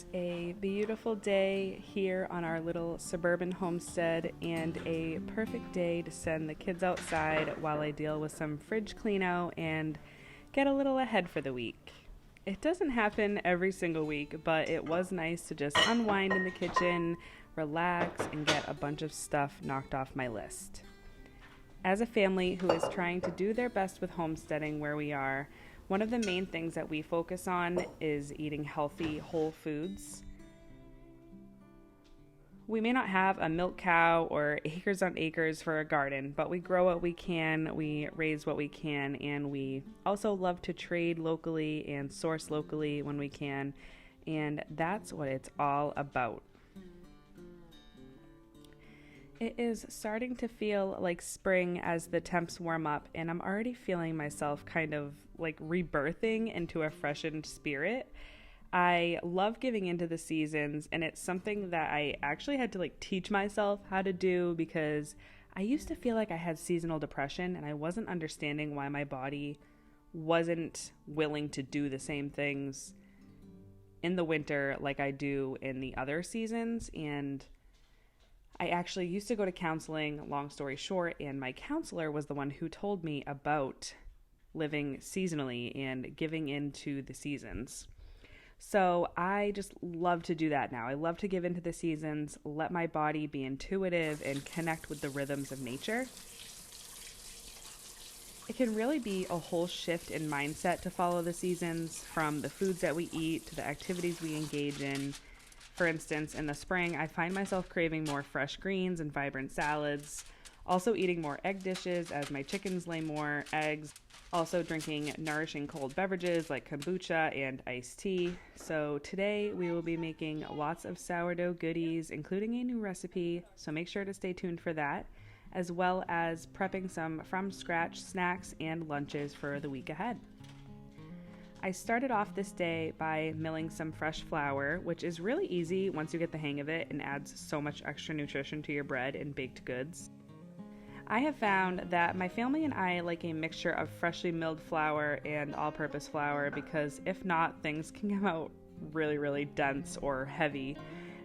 It's a beautiful day here on our little suburban homestead and a perfect day to send the kids outside while I deal with some fridge clean out and get a little ahead for the week. It doesn't happen every single week, but it was nice to just unwind in the kitchen, relax, and get a bunch of stuff knocked off my list. As a family who is trying to do their best with homesteading where we are, one of the main things that we focus on is eating healthy, whole foods. We may not have a milk cow or acres on acres for a garden, but we grow what we can, we raise what we can, and we also love to trade locally and source locally when we can, and that's what it's all about. It is starting to feel like spring as the temps warm up, and I'm already feeling myself kind of like rebirthing into a freshened spirit. I love giving into the seasons, and it's something that I actually had to like teach myself how to do because I used to feel like I had seasonal depression and I wasn't understanding why my body wasn't willing to do the same things in the winter like I do in the other seasons. And I actually used to go to counseling, long story short, and my counselor was the one who told me about living seasonally and giving into the seasons. So I just love to do that now. I love to give into the seasons, let my body be intuitive and connect with the rhythms of nature. It can really be a whole shift in mindset to follow the seasons, from the foods that we eat to the activities we engage in. For instance, in the spring, I find myself craving more fresh greens and vibrant salads, also eating more egg dishes as my chickens lay more eggs, also drinking nourishing cold beverages like kombucha and iced tea. So today we will be making lots of sourdough goodies, including a new recipe, so make sure to stay tuned for that, as well as prepping some from scratch snacks and lunches for the week ahead. I started off this day by milling some fresh flour, which is really easy once you get the hang of it and adds so much extra nutrition to your bread and baked goods. I have found that my family and I like a mixture of freshly milled flour and all-purpose flour because if not, things can come out really, really dense or heavy,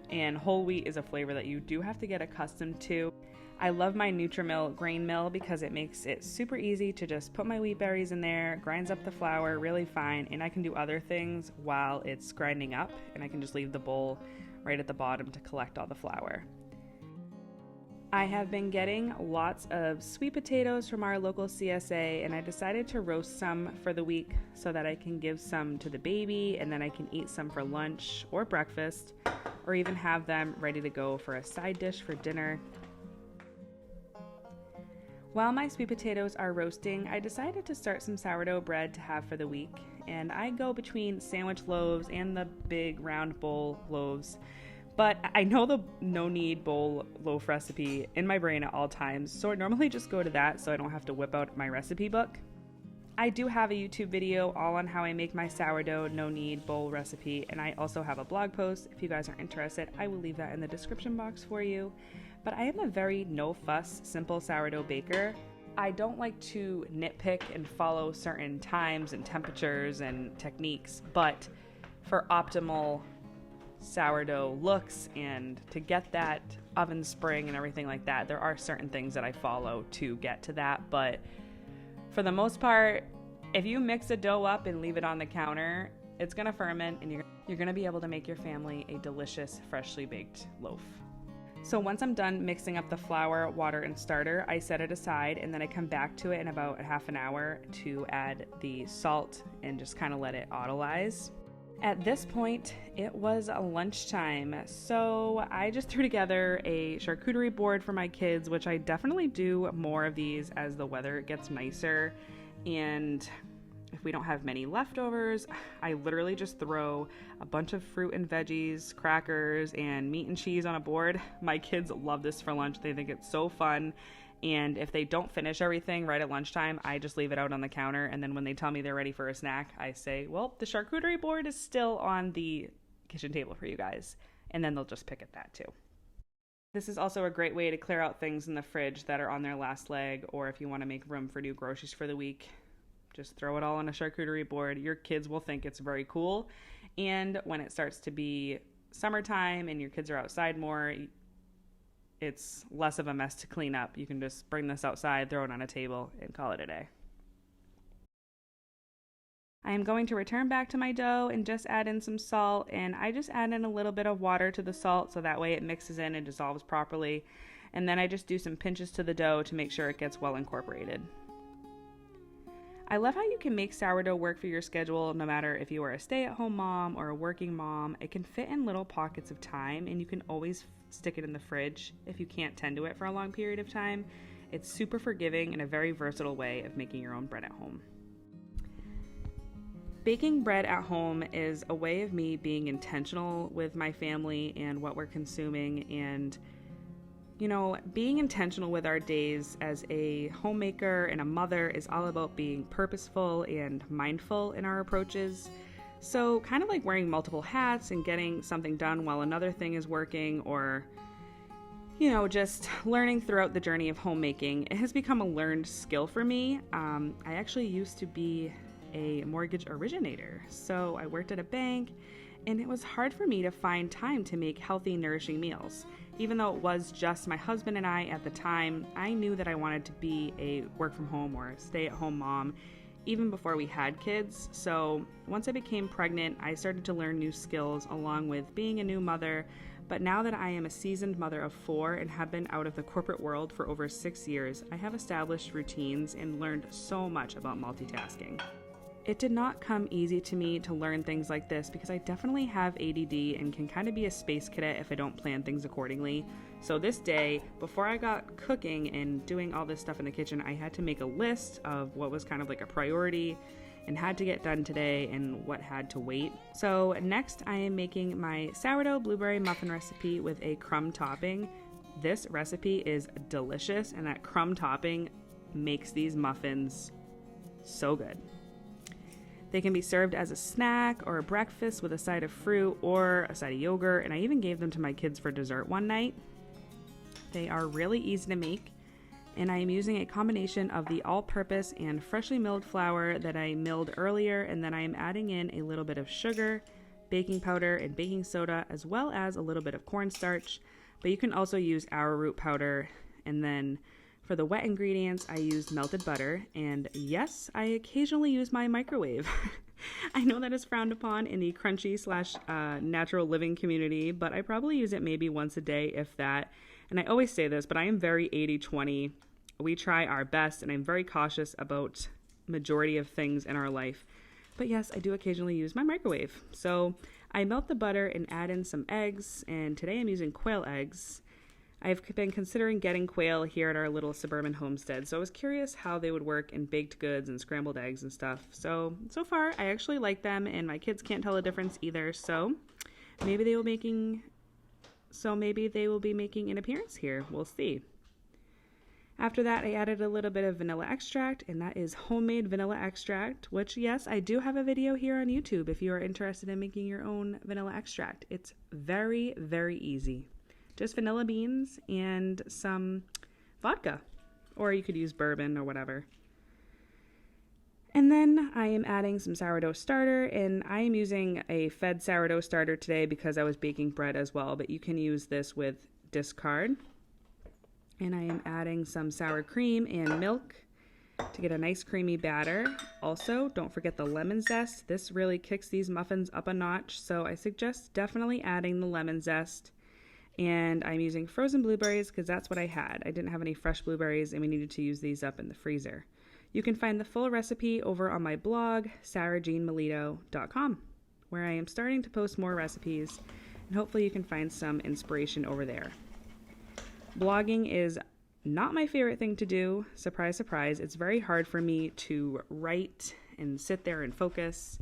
and whole wheat is a flavor that you do have to get accustomed to. I love my Nutrimil grain mill because it makes it super easy to just put my wheat berries in there, grinds up the flour really fine, and I can do other things while it's grinding up, and I can just leave the bowl right at the bottom to collect all the flour. I have been getting lots of sweet potatoes from our local CSA, and I decided to roast some for the week so that I can give some to the baby, and then I can eat some for lunch or breakfast, or even have them ready to go for a side dish for dinner. While my sweet potatoes are roasting, I decided to start some sourdough bread to have for the week, and I go between sandwich loaves and the big round bowl loaves, but I know the no-knead bowl loaf recipe in my brain at all times, so I normally just go to that so I don't have to whip out my recipe book. I do have a YouTube video all on how I make my sourdough no-knead bowl recipe, and I also have a blog post. If you guys are interested, I will leave that in the description box for you. But I am a very no-fuss, simple sourdough baker. I don't like to nitpick and follow certain times and temperatures and techniques, but for optimal sourdough looks and to get that oven spring and everything like that, there are certain things that I follow to get to that. But for the most part, if you mix a dough up and leave it on the counter, it's gonna ferment and you're gonna be able to make your family a delicious, freshly baked loaf. So once I'm done mixing up the flour, water, and starter, I set it aside, and then I come back to it in about half an hour to add the salt and just kind of let it autolyze. At this point, it was lunchtime, so I just threw together a charcuterie board for my kids, which I definitely do more of these as the weather gets nicer, and if we don't have many leftovers, I literally just throw a bunch of fruit and veggies, crackers, and meat and cheese on a board. My kids love this for lunch. They think it's so fun. And if they don't finish everything right at lunchtime, I just leave it out on the counter. And then when they tell me they're ready for a snack, I say, well, the charcuterie board is still on the kitchen table for you guys. And then they'll just pick at that too. This is also a great way to clear out things in the fridge that are on their last leg, or if you want to make room for new groceries for the week. Just throw it all on a charcuterie board. Your kids will think it's very cool, And when it starts to be summertime and your kids are outside more, it's less of a mess to clean up. You can just bring this outside, throw it on a table, and call it a day. I am going to return back to my dough and just add in some salt, and I just add in a little bit of water to the salt so that way it mixes in and dissolves properly. And then I just do some pinches to the dough to make sure it gets well incorporated. I love how you can make sourdough work for your schedule no matter if you are a stay-at-home mom or a working mom. It can fit in little pockets of time, and you can always stick it in the fridge if you can't tend to it for a long period of time. It's super forgiving and a very versatile way of making your own bread at home. Baking bread at home is a way of me being intentional with my family and what we're consuming, and being intentional with our days as a homemaker and a mother is all about being purposeful and mindful in our approaches. So kind of like wearing multiple hats and getting something done while another thing is working, or just learning throughout the journey of homemaking. It has become a learned skill for me. I actually used to be a mortgage originator, so I worked at a bank, and it was hard for me to find time to make healthy, nourishing meals. Even though it was just my husband and I at the time, I knew that I wanted to be a work from home or stay-at-home mom even before we had kids. So once I became pregnant, I started to learn new skills along with being a new mother. But now that I am a seasoned mother of 4 and have been out of the corporate world for over 6 years, I have established routines and learned so much about multitasking. It did not come easy to me to learn things like this because I definitely have ADD and can kind of be a space cadet if I don't plan things accordingly. So this day, before I got cooking and doing all this stuff in the kitchen, I had to make a list of what was kind of like a priority and had to get done today and what had to wait. So next I am making my sourdough blueberry muffin recipe with a crumb topping. This recipe is delicious, and that crumb topping makes these muffins so good. They can be served as a snack or a breakfast with a side of fruit or a side of yogurt, and I even gave them to my kids for dessert one night. They are really easy to make, and I am using a combination of the all-purpose and freshly milled flour that I milled earlier, and then I am adding in a little bit of sugar, baking powder, and baking soda, as well as a little bit of cornstarch, but you can also use arrowroot powder. And then for the wet ingredients, I used melted butter, and yes, I occasionally use my microwave. I know that is frowned upon in the crunchy / natural living community, but I probably use it maybe once a day, if that. And I always say this, but I am very 80-20. We try our best, and I'm very cautious about majority of things in our life. But yes, I do occasionally use my microwave. So I melt the butter and add in some eggs, and today I'm using quail eggs. I've been considering getting quail here at our little suburban homestead, so I was curious how they would work in baked goods and scrambled eggs and stuff. So far, I actually like them, and my kids can't tell the difference either, so maybe they will be making an appearance here. We'll see. After that, I added a little bit of vanilla extract, and that is homemade vanilla extract, which, yes, I do have a video here on YouTube if you are interested in making your own vanilla extract. It's very, very easy. Just vanilla beans and some vodka, or you could use bourbon or whatever. And then I am adding some sourdough starter, and I am using a fed sourdough starter today because I was baking bread as well, but you can use this with discard. And I am adding some sour cream and milk to get a nice creamy batter. Also, don't forget the lemon zest. This really kicks these muffins up a notch, so I suggest definitely adding the lemon zest. And I'm using frozen blueberries because that's what I had. I didn't have any fresh blueberries, and we needed to use these up in the freezer. You can find the full recipe over on my blog, sarajeanmelito.com, where I am starting to post more recipes, and hopefully you can find some inspiration over there. Blogging is not my favorite thing to do. Surprise, surprise. It's very hard for me to write and sit there and focus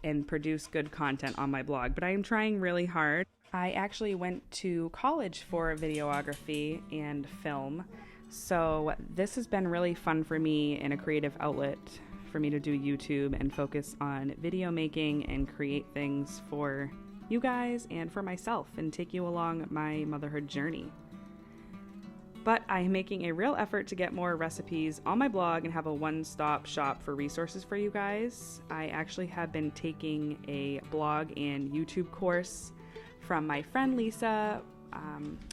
and produce good content on my blog, but I am trying really hard. I actually went to college for videography and film, so this has been really fun for me and a creative outlet for me to do YouTube and focus on video making and create things for you guys and for myself and take you along my motherhood journey. But I am making a real effort to get more recipes on my blog and have a one-stop shop for resources for you guys. I actually have been taking a blog and YouTube course from my friend Lisa.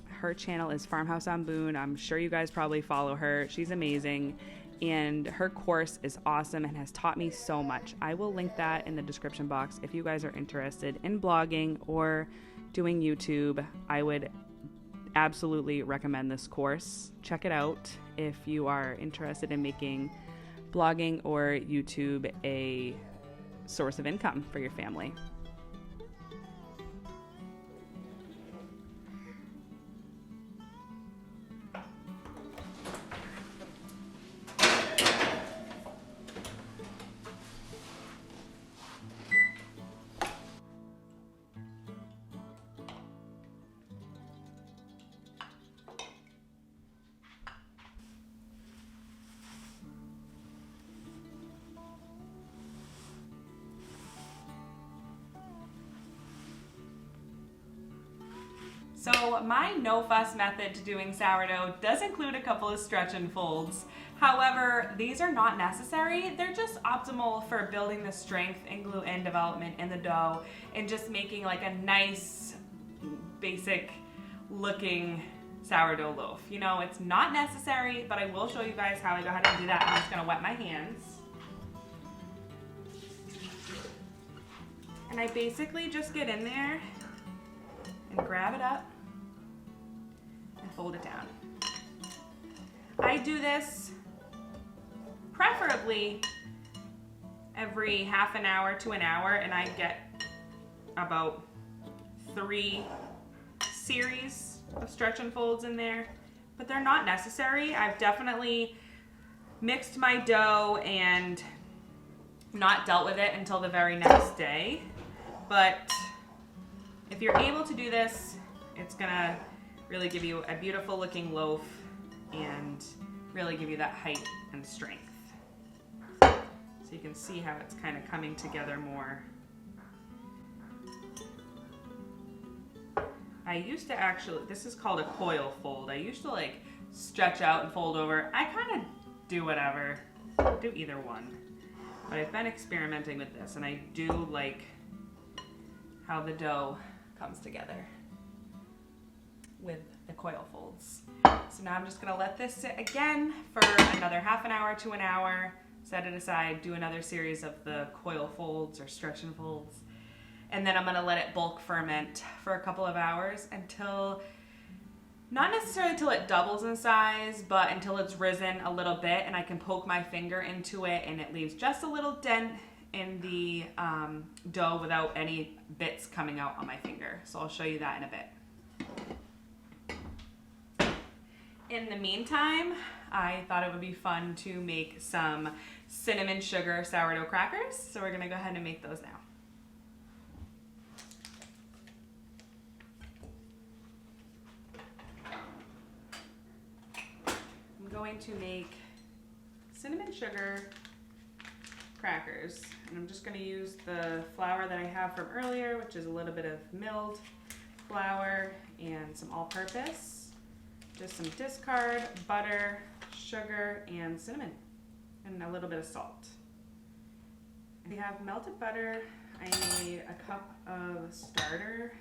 Her channel is Farmhouse on Boone. I'm sure you guys probably follow her. She's amazing. And her course is awesome and has taught me so much. I will link that in the description box if you guys are interested in blogging or doing YouTube. I would absolutely recommend this course. Check it out if you are interested in making blogging or YouTube a source of income for your family. So my no-fuss method to doing sourdough does include a couple of stretch and folds. However, these are not necessary. They're just optimal for building the strength and gluten development in the dough and just making like a nice, basic looking sourdough loaf. You know, it's not necessary, but I will show you guys how I go ahead and do that. I'm just gonna wet my hands. And I basically just get in there and grab it up and fold it down. I do this preferably every half an hour to an hour, and I get about 3 series of stretch and folds in there, but they're not necessary. I've definitely mixed my dough and not dealt with it until the very next day, but if you're able to do this, it's gonna really give you a beautiful looking loaf and really give you that height and strength. So you can see how it's kind of coming together more. I used to actually, this is called a coil fold. I used to like stretch out and fold over. I kind of do whatever, do either one. But I've been experimenting with this, and I do like how the dough comes together with the coil folds. So now I'm just gonna let this sit again for another half an hour to an hour, set it aside, do another series of the coil folds or stretch and folds, and then I'm gonna let it bulk ferment for a couple of hours until, not necessarily until it doubles in size, but until it's risen a little bit and I can poke my finger into it and it leaves just a little dent in the dough without any bits coming out on my finger. So I'll show you that in a bit. In the meantime, I thought it would be fun to make some cinnamon sugar sourdough crackers. So we're gonna go ahead and make those now. I'm going to make cinnamon sugar crackers, and I'm just going to use the flour that I have from earlier, which is a little bit of milled flour and some all-purpose, just some discard, butter, sugar, and cinnamon, and a little bit of salt. We have melted butter. I need a cup of starter.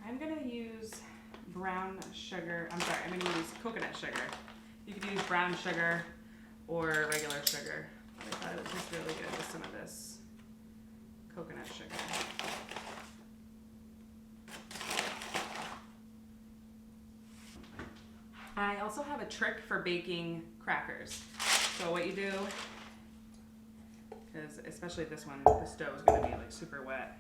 I'm gonna use brown sugar. I'm sorry, I'm gonna use coconut sugar. You could use brown sugar or regular sugar. But I thought it was just really good with some of this coconut sugar. I also have a trick for baking crackers. So what you do, because especially this one, the dough is gonna be like super wet.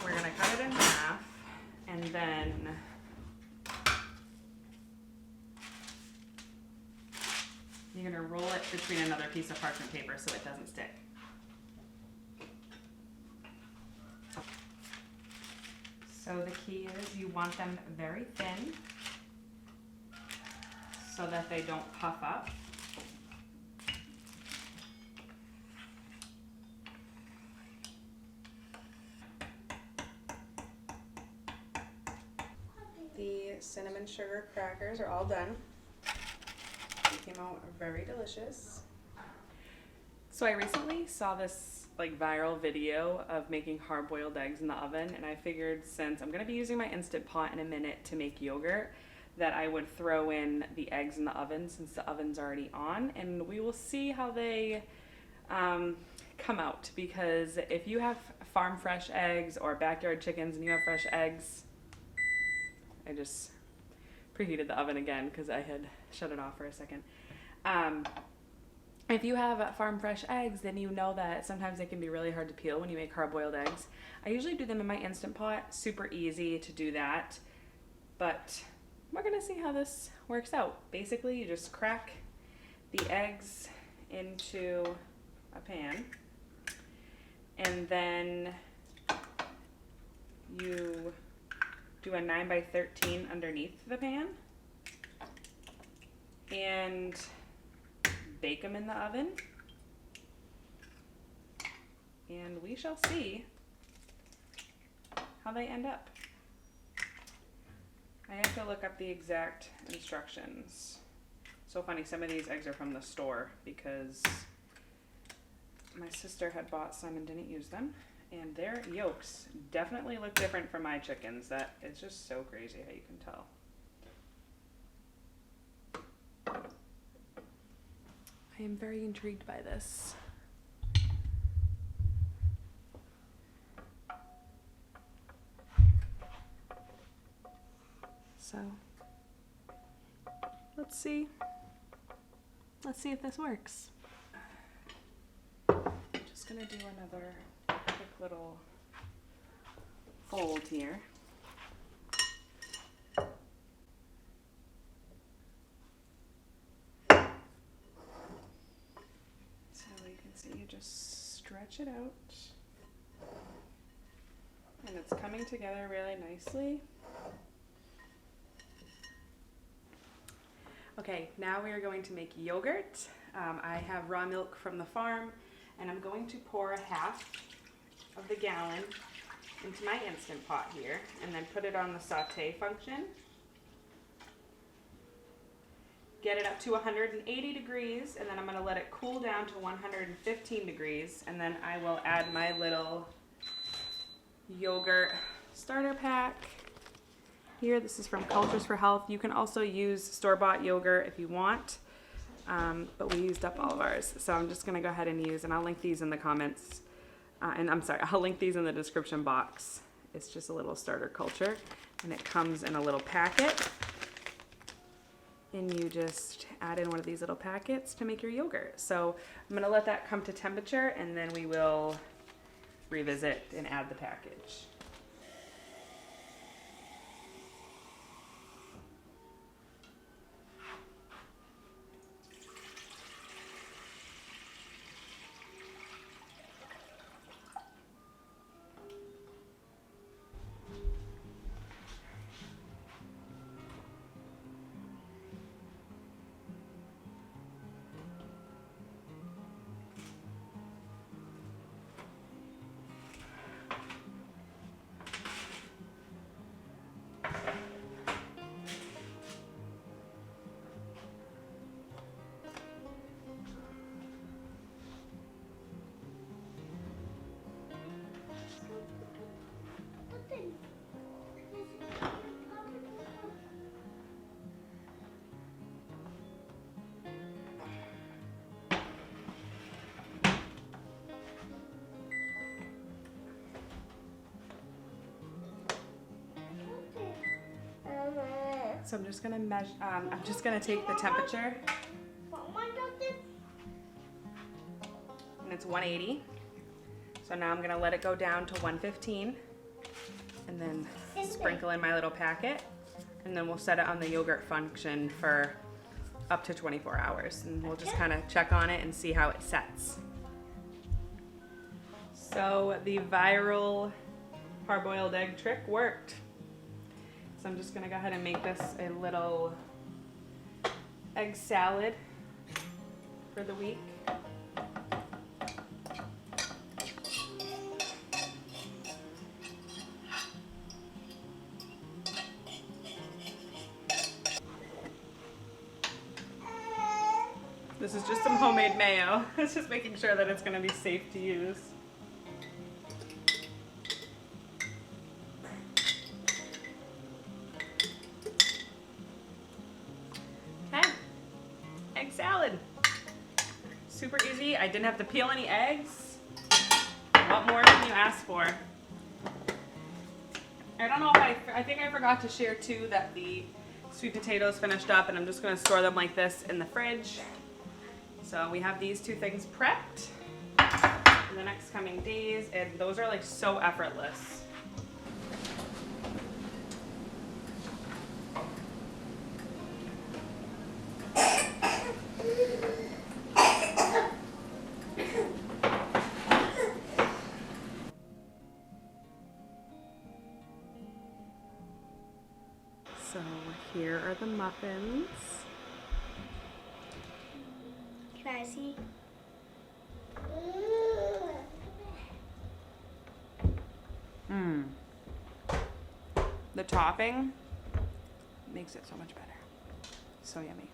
We're gonna cut it in half, and And then you're gonna roll it between another piece of parchment paper so it doesn't stick. So the key is you want them very thin so that they don't puff up. The cinnamon sugar crackers are all done. They came out very delicious. So I recently saw this like viral video of making hard-boiled eggs in the oven, and I figured since I'm gonna be using my Instant Pot in a minute to make yogurt, that I would throw in the eggs in the oven since the oven's already on, and we will see how they come out, because if you have farm fresh eggs or backyard chickens and you have fresh eggs, I just preheated the oven again because I had shut it off for a second. If you have farm fresh eggs, then you know that sometimes they can be really hard to peel when you make hard-boiled eggs. I usually do them in my Instant Pot. Super easy to do that, but we're gonna see how this works out. Basically, you just crack the eggs into a pan, and then you do a 9x13 underneath the pan and bake them in the oven, and we shall see how they end up. I have to look up the exact instructions. So funny, some of these eggs are from the store because my sister had bought some and didn't use them, and their yolks definitely look different from my chickens. That it's just so crazy how you can tell. I am very intrigued by this. So let's see if this works. I'm just gonna do another quick little fold here. So you can see you just stretch it out, and it's coming together really nicely. Okay, now we are going to make yogurt. I have raw milk from the farm, and I'm going to pour 1/2 of the gallon into my Instant Pot here, and then put it on the saute function. Get it up to 180 degrees, and then I'm gonna let it cool down to 115 degrees, and then I will add my little yogurt starter pack. Here, this is from Cultures for Health. You can also use store-bought yogurt if you want, but we used up all of ours. So I'm just gonna go ahead and use, and I'll link these in the comments, I'll link these in the description box. It's just a little starter culture, and it comes in a little packet, and you just add in one of these little packets to make your yogurt. So I'm gonna let that come to temperature, and then we will revisit and add the package. So I'm just gonna measure. I'm just gonna take the temperature, and it's 180. So now I'm gonna let it go down to 115. and then sprinkle in my little packet, and then we'll set it on the yogurt function for up to 24 hours, and we'll just kind of check on it and see how it sets. So the viral hard-boiled egg trick worked. So I'm just gonna go ahead and make this a little egg salad for the week. This is just some homemade mayo. It's just making sure that it's gonna be safe to use. Okay, egg salad. Super easy. I didn't have to peel any eggs. What more can you ask for? I don't know if I think I forgot to share too that the sweet potatoes finished up, and I'm just gonna store them like this in the fridge. So we have these two things prepped in the next coming days, and those are like so effortless. So here are the muffins. Can I see? The topping makes it so much better. So yummy.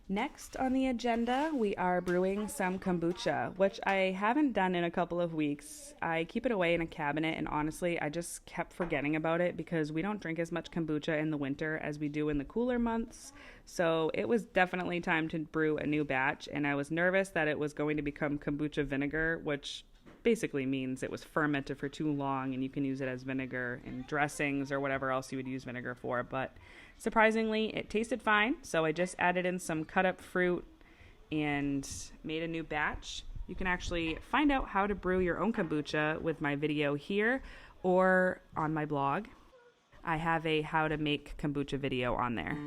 Next on the agenda, we are brewing some kombucha, which I haven't done in a couple of weeks. I keep it away in a cabinet, and honestly, I just kept forgetting about it because we don't drink as much kombucha in the winter as we do in the cooler months. So it was definitely time to brew a new batch, and I was nervous that it was going to become kombucha vinegar, which basically means it was fermented for too long and you can use it as vinegar in dressings or whatever else you would use vinegar for. But surprisingly, it tasted fine, so I just added in some cut up fruit and made a new batch. You can actually find out how to brew your own kombucha with my video here or on my blog. I have a how to make kombucha video on there.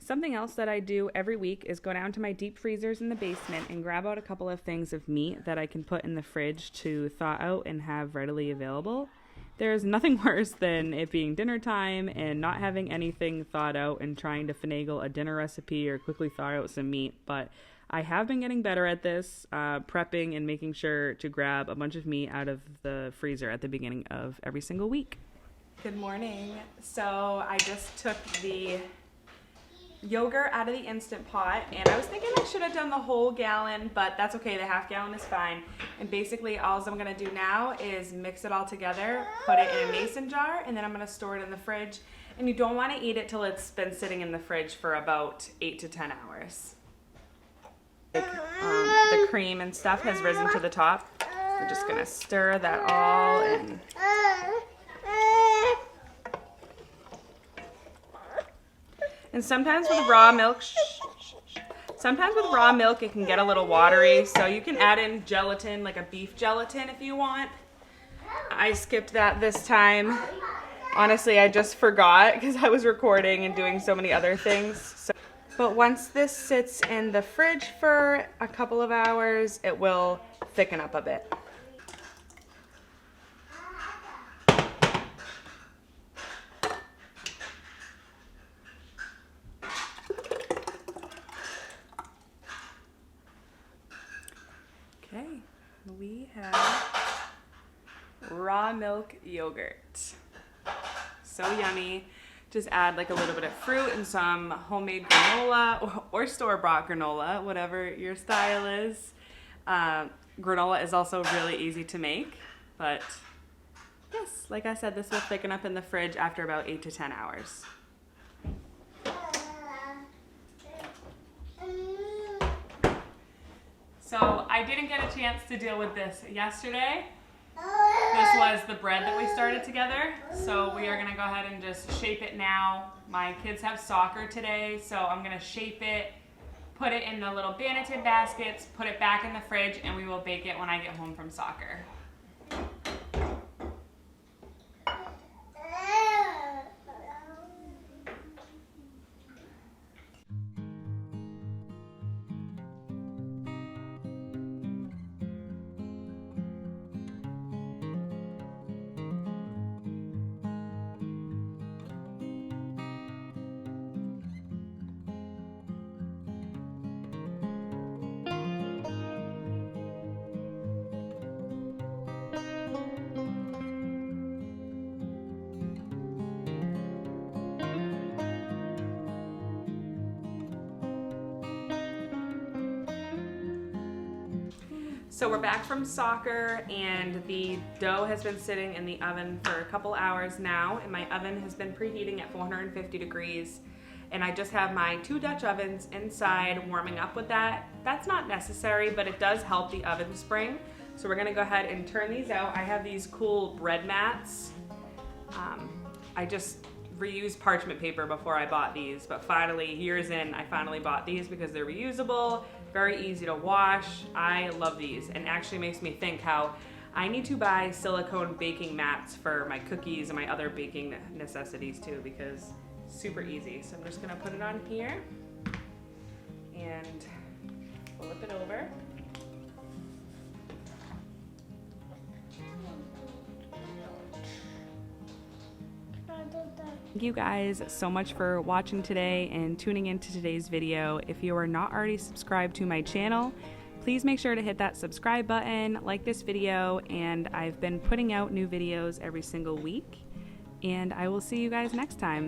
Something else that I do every week is go down to my deep freezers in the basement and grab out a couple of things of meat that I can put in the fridge to thaw out and have readily available. There's nothing worse than it being dinner time and not having anything thawed out and trying to finagle a dinner recipe or quickly thaw out some meat, but I have been getting better at this, prepping and making sure to grab a bunch of meat out of the freezer at the beginning of every single week. Good morning. So I just took the yogurt out of the Instant Pot, and I was thinking I should have done the whole gallon, but that's okay, the half gallon is fine. And basically all I'm gonna do now is mix it all together, put it in a mason jar, and then I'm gonna store it in the fridge. And you don't wanna eat it till it's been sitting in the fridge for about 8 to 10 hours. The cream and stuff has risen to the top. We're just gonna stir that all in. And sometimes with raw milk, it can get a little watery, so you can add in gelatin, like a beef gelatin if you want. I skipped that this time. Honestly, I just forgot because I was recording and doing so many other things. But once this sits in the fridge for a couple of hours, it will thicken up a bit. raw milk yogurt. So yummy. Just add like a little bit of fruit and some homemade granola or store-bought granola, whatever your style is. Granola is also really easy to make, but yes, like I said, this will thicken up in the fridge after about 8 to 10 hours. So I didn't get a chance to deal with this yesterday. This was the bread that we started together, so we are going to go ahead and just shape it now. My kids have soccer today, so I'm going to shape it, put it in the little Banneted baskets, put it back in the fridge, and we will bake it when I get home from soccer. So we're back from soccer and the dough has been sitting in the oven for a couple hours now, and my oven has been preheating at 450 degrees, and I just have my 2 Dutch ovens inside warming up with that. That's not necessary, but it does help the oven spring. So we're gonna go ahead and turn these out. I have these cool bread mats. I just reused parchment paper before I bought these, but finally, years in, I finally bought these because they're reusable, very easy to wash. I love these, and actually makes me think how I need to buy silicone baking mats for my cookies and my other baking necessities too, because super easy. So I'm just gonna put it on here and flip it over. Thank you guys so much for watching today and tuning into today's video. If you are not already subscribed to my channel, please make sure to hit that subscribe button, like this video, and I've been putting out new videos every single week, and I will see you guys next time.